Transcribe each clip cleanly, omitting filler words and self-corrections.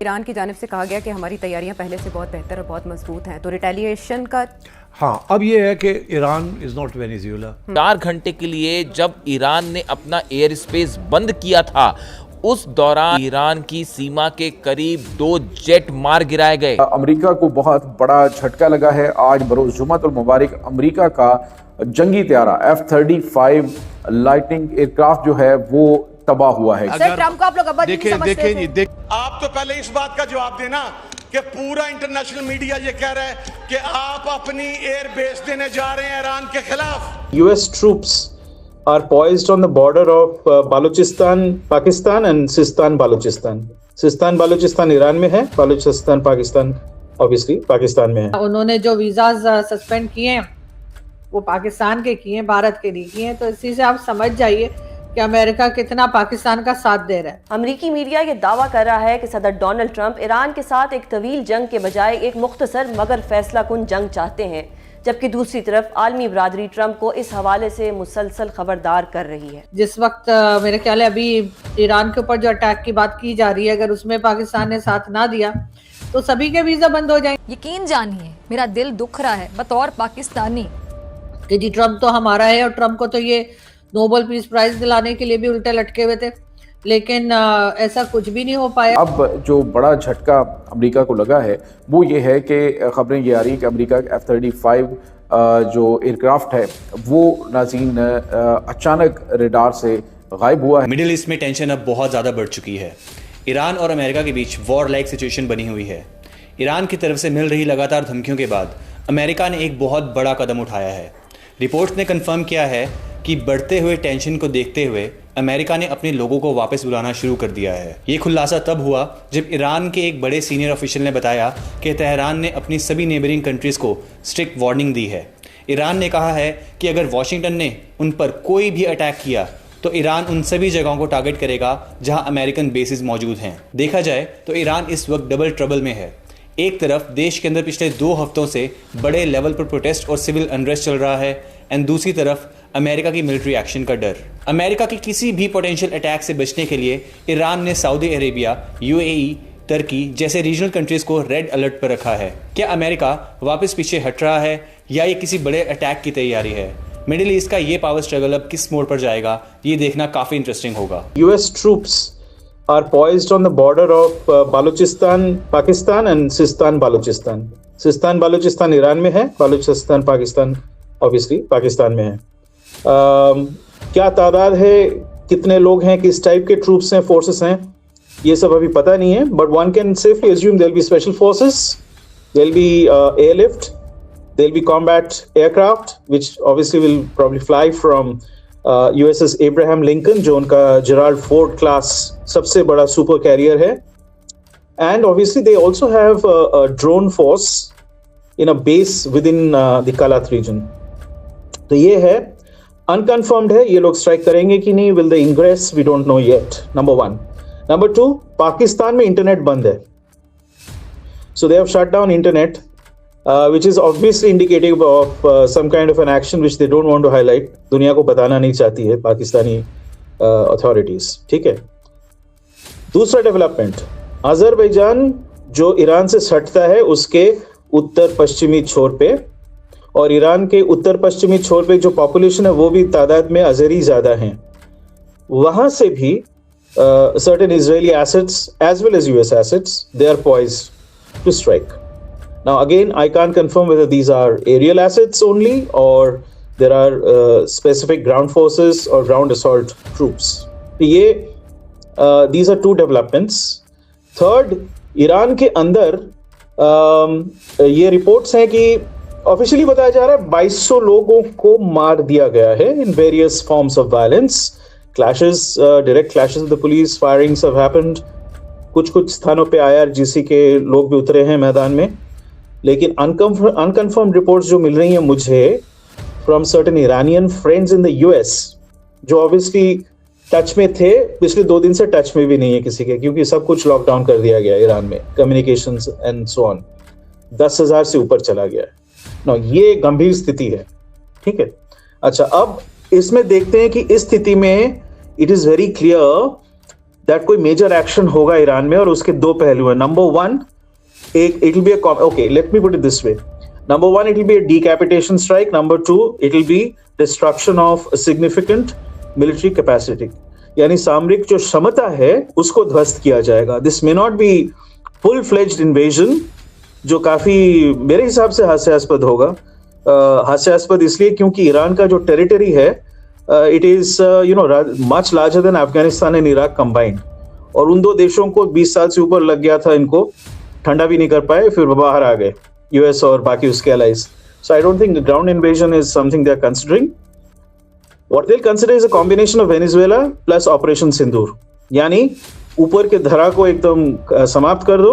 Iran की जानिब से कहा गया कि हमारी तैयारियां पहले से बहुत बेहतर और बहुत मजबूत हैं, तो रिटेलिएशन का हाँ, अब ये है कि ईरान इज़ नॉट वेनेजुएला। 4 घंटे के लिए जब ईरान ने अपना एयर स्पेस बंद किया था, उस दौरान ईरान की सीमा के करीब 2 जेट मार गिराए गए। अमेरिका को बहुत बड़ा झटका लगा है। आज बरोज़ जुम्मतुल मुबारक अमेरिका का जंगी त्यारा F-35 लाइटनिंग एयरक्राफ्ट जो है वो तबाह हुआ है। सर ट्रम्प को आप लोग अब देखिए आप तो पहले इस बात का जवाब देना कि पूरा इंटरनेशनल मीडिया ये कह रहा है कि आप अपनी एयर बेस देने जा रहे हैं ईरान के खिलाफ। US troops are poised on the border of Balochistan, Pakistan and Sistan, Balochistan. Sistan, Balochistan Iran में है, बालूचिस्तान पाकिस्तान ऑब्वियसली पाकिस्तान में है। उन्होंने जो वीज़ाज सस्पेंड किए हैं वो पाकिस्तान के किए हैं, भारत के नहीं किए हैं, तो इसी से आप समझ जाइए कि अमेरिका कितना पाकिस्तान का साथ दे रहा है। अमरीकी मीडिया ये दावा कर रहा है कि सदर डोनाल्ड ट्रंप ईरान के साथ एक तवील जंग के बजाय एक मुख्तसर मगर फैसला कुन जंग चाहते हैं, जबकि दूसरी तरफ आलमी बरादरी ट्रंप को इस हवाले से मुसलसल खबरदार कर रही है। जिस वक्त मेरे ख्याल है अभी ईरान के ऊपर जो अटैक की बात की जा रही है, अगर उसमें पाकिस्तान ने साथ ना दिया तो सभी के वीज़ा बंद हो जाएंगे। यकीन जानिए मेरा दिल दुख रहा है बतौर पाकिस्तानी कि जी ट्रंप तो हमारा है, और ट्रंप को तो ये नोबेल पीस प्राइज दिलाने के लिए भी उल्टे लटके हुए थे, लेकिन ऐसा कुछ भी नहीं हो पाया। अब जो बड़ा झटका अमेरिका को लगा है वो ये है कि खबरें ये आ रही है कि अमेरिका का F-35 जो एयरक्राफ्ट है वो नाज़रीन अचानक रडार से गायब हुआ है। मिडिल ईस्ट में टेंशन अब बहुत ज़्यादा बढ़ चुकी है। ईरान और अमेरिका के बीच वॉर लाइक सिचुएशन बनी हुई है। ईरान की तरफ से मिल रही लगातार धमकियों के बाद अमेरिका ने एक बहुत बड़ा कदम उठाया है। रिपोर्ट्स ने कंफर्म किया है कि बढ़ते हुए टेंशन को देखते हुए अमेरिका ने अपने लोगों को वापस बुलाना शुरू कर दिया है। ये खुलासा तब हुआ जब ईरान के एक बड़े सीनियर ऑफिशियल ने बताया कि तेहरान ने अपनी सभी नेबरिंग कंट्रीज को स्ट्रिक्ट वार्निंग दी है। ईरान ने कहा है कि अगर वॉशिंगटन ने उन पर कोई भी अटैक किया तो ईरान उन सभी जगहों को टारगेट करेगा जहां अमेरिकन बेसिस मौजूद हैं। देखा जाए तो ईरान इस वक्त डबल ट्रबल में है। एक तरफ देश के अंदर पिछले 2 हफ्तों से बड़े लेवल पर प्रोटेस्ट और सिविल अनरेस्ट चल रहा है, एंड दूसरी तरफ अमेरिका की मिलिट्री एक्शन का डर। अमेरिका के किसी भी पोटेंशियल अटैक से बचने के लिए ईरान ने सऊदी अरेबिया, UAE, तुर्की जैसे रीजनल कंट्रीज को रेड अलर्ट पर रखा है। क्या अमेरिका वापस पीछे हट रहा है या ये किसी बड़े अटैक की तैयारी है? मिडिल ईस्ट का ये पावर स्ट्रगल अब किस मोड़ पर जाएगा, ये देखना काफी इंटरेस्टिंग होगा। US troops are poised on the border of Balochistan, Pakistan and Sistan, Balochistan. Sistan, Balochistan Iran में है, बालूचिस्तान पाकिस्तान ऑब्वियसली पाकिस्तान में है। क्या तादाद है, कितने लोग हैं, किस टाइप के ट्रूप्स हैं, फोर्सेस हैं, ये सब अभी पता नहीं है, but one can safely assume there'll be special forces, there'll be airlift, there'll be combat aircraft which obviously will probably fly from USS Abraham Lincoln जो उनका जेराल्ड फोर्ड क्लास सबसे बड़ा सुपर कैरियर है, and obviously they also have a drone force in a base within the Kalat region. तो ये है unconfirmed है, ये लोग स्ट्राइक करेंगे कि नहीं, will they ingress, we don't know yet, number 1। Number 2, Pakistan में इंटरनेट बंद है, so they have shut down internet which is obviously indicative of some kind of an action which they don't want to highlight, दुनिया को बताना नहीं चाहती है Pakistani authorities, ठीक है। दूसरा डेवलपमेंट, अजरबैजान जो ईरान से सटता है उसके उत्तर पश्चिमी छोर पे, और ईरान के उत्तर पश्चिमी छोर पे जो पॉपुलेशन है वो भी तादाद में अजरी ज्यादा हैं, वहां से भी certain Israeli assets as well as US assets they are poised to strike. Now again, I can't confirm whether these are aerial assets only or there are specific ground forces or ground assault troops. These are 2 developments. Third, Iran के अंदर ये reports हैं कि officially बताया जा रहा है 2200 लोगों को मार दिया गया है in various forms of violence, clashes, direct clashes with the police, firings have happened. कुछ स्थानों पे IRGC के लोग भी उतरे हैं मैदान में, लेकिन अनकन्फर्म्ड रिपोर्ट्स जो मिल रही हैं मुझे from certain Iranian friends in the US जो ऑब्वियसली टच में थे, पिछले 2 दिन से टच में भी नहीं है किसी के, क्योंकि सब कुछ लॉकडाउन कर दिया गया ईरान में, कम्युनिकेशंस एंड सो ऑन, 10,000 से ऊपर चला गया है ना। ये गंभीर स्थिति है, ठीक है। अच्छा, अब इसमें देखते हैं कि इस स्थिति में it is very clear that कोई मेजर एक्शन होगा ईरान में, और उसके दो पहलू हैं. Number one, it will be okay, let me put it this way. Number one, it will be a decapitation strike. Number two, it will be destruction of a significant military capacity. यानी सामरिक जो क्षमता है उसको ध्वस्त किया जाएगा. This may not be full-fledged invasion, जो काफी मेरे हिसाब से हास्यास्पद होगा. हास्यास्पद इसलिए क्योंकि ईरान का जो टेरिटरी है, it is much larger than Afghanistan and Iraq combined. और उन दो देशों को 20 साल से ऊपर लग गया था, इनको ठंडा भी नहीं कर पाए, फिर बाहर आ गए US और बाकी उसके allies. So I don't think the ground invasion is something they are considering. What they'll consider is a combination of Venezuela plus Operation Sindoor. यानी ऊपर के धरा को एकदम समाप्त कर दो,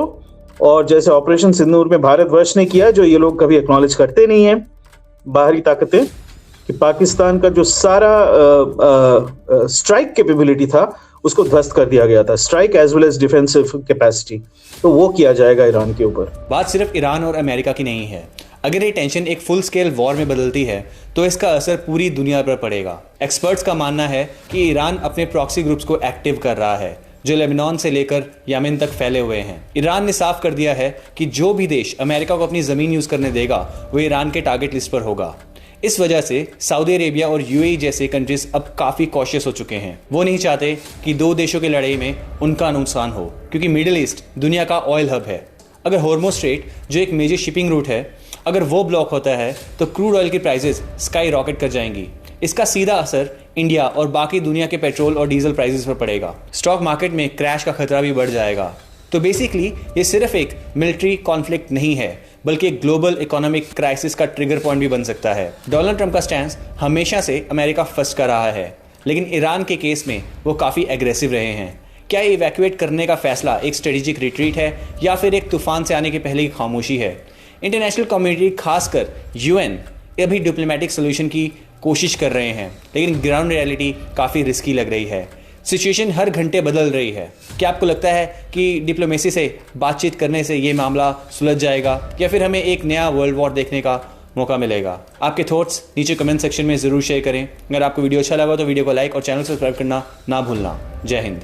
और जैसे ऑपरेशन सिंदूर में भारतवर्ष ने किया, जो ये लोग कभी एक्नॉलेज करते नहीं है बाहरी ताकतें, कि पाकिस्तान का जो सारा स्ट्राइक कैपेबिलिटी था उसको ध्वस्त कर दिया गया था, strike as well as defensive capacity. तो वो किया जाएगा ईरान के ऊपर. बात सिर्फ ईरान और अमेरिका की नहीं है. अगर ये टेंशन एक फुल स्केल वॉर में बदलती है तो इसका असर पूरी दुनिया पर पड़ेगा. एक्सपर्ट्स का मानना है कि ईरान अपने प्रॉक्सी ग्रुप्स को एक्टिव कर रहा है, जो लेबनान से लेकर यमन तक फैले हुए हैं. ईरान ने साफ कर दिया है कि जो भी देश अमेरिका को अपनी ज़मीन यूज़ करने देगा वो ईरान के टारगेट लिस्ट पर होगा. इस वजह से सऊदी अरेबिया और UAE जैसे कंट्रीज अब काफ़ी कॉशियस हो चुके हैं. वो नहीं चाहते कि दो देशों की लड़ाई में उनका नुकसान हो, क्योंकि मिडिल ईस्ट दुनिया का ऑयल हब है. अगर हॉर्मुज़ स्ट्रेट, जो एक मेजर शिपिंग रूट है, अगर वो ब्लॉक होता है तो क्रूड ऑयल की प्राइसेस स्काई रॉकेट कर जाएंगी. इसका सीधा असर इंडिया और बाकी दुनिया के पेट्रोल और डीजल प्राइसेस पर पड़ेगा. स्टॉक मार्केट में क्रैश का खतरा भी बढ़ जाएगा. तो बेसिकली ये सिर्फ एक मिलिट्री कॉन्फ्लिक्ट नहीं है, बल्कि एक ग्लोबल इकोनॉमिक क्राइसिस का ट्रिगर पॉइंट भी बन सकता है. डोनाल्ड ट्रंप का स्टैंड हमेशा से अमेरिका फर्स्ट का रहा है, लेकिन ईरान के केस में वो काफ़ी एग्रेसिव रहे हैं. क्या इवैक्यूएट करने का फैसला एक स्ट्रेटेजिक रिट्रीट है या फिर एक तूफान से आने के पहले की खामोशी है? इंटरनेशनल कम्युनिटी, खासकर UN, अभी डिप्लोमेटिक सोल्यूशन की कोशिश कर रहे हैं, लेकिन ग्राउंड रियलिटी काफ़ी रिस्की लग रही है. सिचुएशन हर घंटे बदल रही है. क्या आपको लगता है कि डिप्लोमेसी से, बातचीत करने से ये मामला सुलझ जाएगा, या फिर हमें एक नया वर्ल्ड वॉर देखने का मौका मिलेगा? आपके थॉट्स नीचे कमेंट सेक्शन में ज़रूर शेयर करें. अगर आपको वीडियो अच्छा लगा तो वीडियो को लाइक और चैनल सब्सक्राइब करना ना भूलना. जय हिंद.